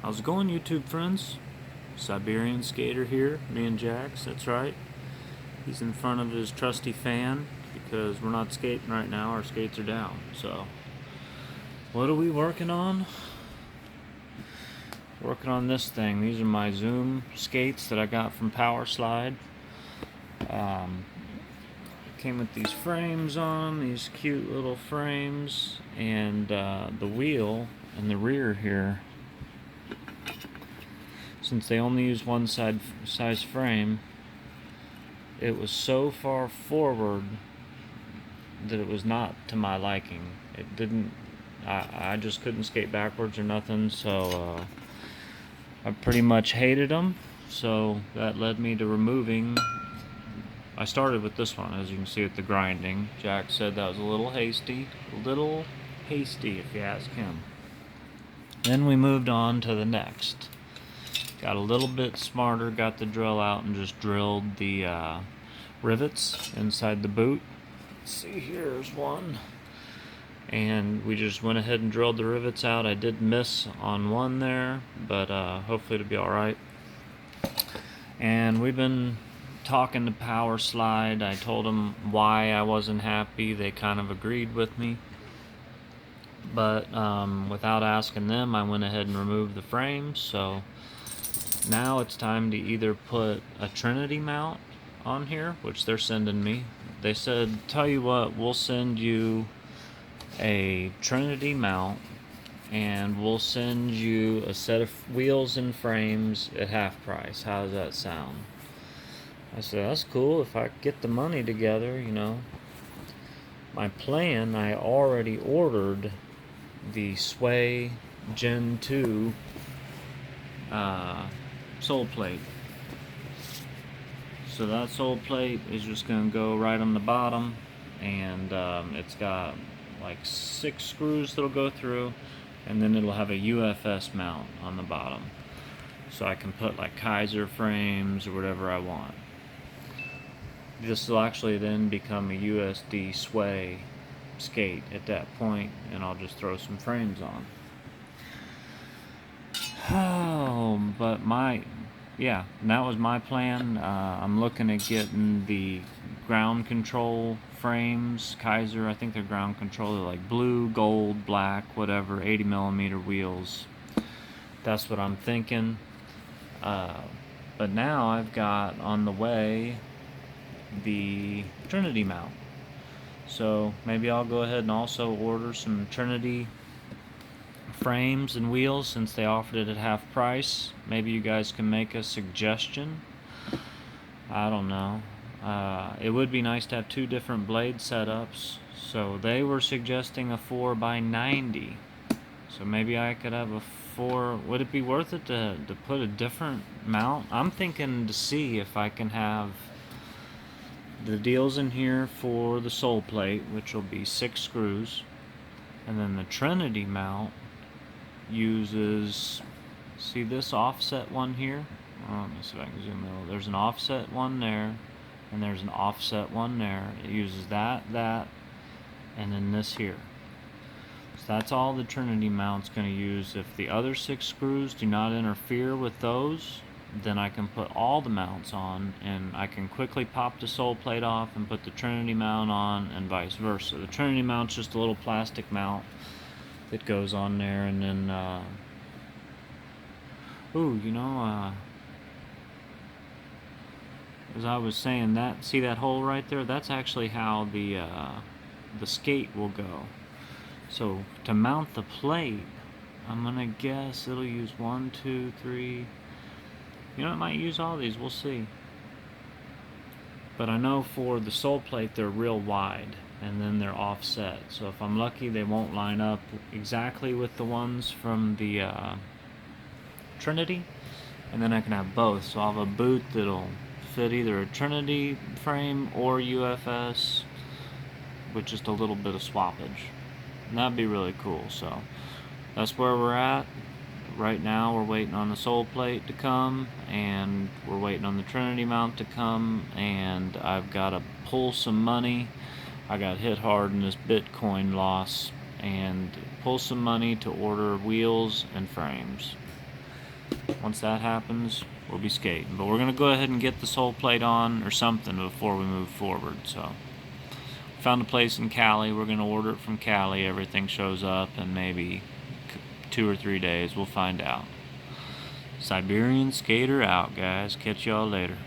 How's it going, YouTube friends? Siberian Skater here, me and Jax, that's right. He's in front of his trusty fan because we're not skating right now, our skates are down. So, what are we working on? Working on this thing. These are my Zoom skates that I got from Powerslide. Came with these frames on, these cute little frames, and the wheel in the rear here. Since they only use one size frame, it was so far forward that it was not to my liking. It didn't. I just couldn't skate backwards or nothing, so I pretty much hated them. So that led me to removing. I started with this one, as you can see with the grinding. Jack said that was a little hasty if you ask him. Then we moved on to the next. Got a little bit smarter, got the drill out and just drilled the rivets inside the boot. Let's see, here's one. And we just went ahead and drilled the rivets out. I did miss on one there, but hopefully it'll be alright. And we've been talking to Powerslide. I told them why I wasn't happy. They kind of agreed with me. But without asking them, I went ahead and removed the frames. So now it's time to either put a Trinity mount on here, which they're sending me. They said, tell you what, we'll send you a Trinity mount and we'll send you a set of wheels and frames at half price. How does that sound? I said, that's cool if I get the money together, you know. My plan, I already ordered the Sway Gen 2 sole plate. So that sole plate is just going to go right on the bottom, and it's got like 6 screws that'll go through, and then it'll have a UFS mount on the bottom. So I can put like Kaiser frames or whatever I want. This will actually then become a USD Sway skate at that point, and I'll just throw some frames on. Oh, but that was my plan. I'm looking at getting the ground control frames. Kaiser, I think they're ground control. They're like blue, gold, black, whatever, 80mm wheels. That's what I'm thinking. But now I've got on the way the Trinity mount. So maybe I'll go ahead and also order some Trinity frames and wheels since they offered it at half price. Maybe you guys can make a suggestion. I don't know. It would be nice to have 2 different blade setups. So they were suggesting a 4x90. So maybe I could have a 4. Would it be worth it to put a different mount? I'm thinking to see if I can have the deals in here for the sole plate, which will be 6 screws, and then the Trinity mount uses, see this offset one here? Let me see if I can zoom in. There's an offset one there, and there's an offset one there. It uses that, and then this here. So that's all the Trinity mount's going to use. If the other 6 screws do not interfere with those, then I can put all the mounts on, and I can quickly pop the sole plate off and put the Trinity mount on, and vice versa. The Trinity mount's just a little plastic mount that goes on there, and then as I was saying, that, see that hole right there? That's actually how the skate will go. So to mount the plate, I'm gonna guess it'll use 1, 2, 3. You know, it might use all these, we'll see. But I know for the sole plate, they're real wide, and then they're offset. So if I'm lucky, they won't line up exactly with the ones from the Trinity, and then I can have both. So I'll have a boot that'll fit either a Trinity frame or UFS with just a little bit of swappage. And that'd be really cool. So that's where we're at. Right now we're waiting on the sole plate to come, and we're waiting on the Trinity mount to come, and I've got to pull some money. I got hit hard in this Bitcoin loss, and pull some money to order wheels and frames. Once that happens, we'll be skating. But we're going to go ahead and get the sole plate on or something before we move forward. So, found a place in Cali. We're going to order it from Cali. Everything shows up in maybe 2 or 3 days. We'll find out. Siberian Skater out, guys. Catch y'all later.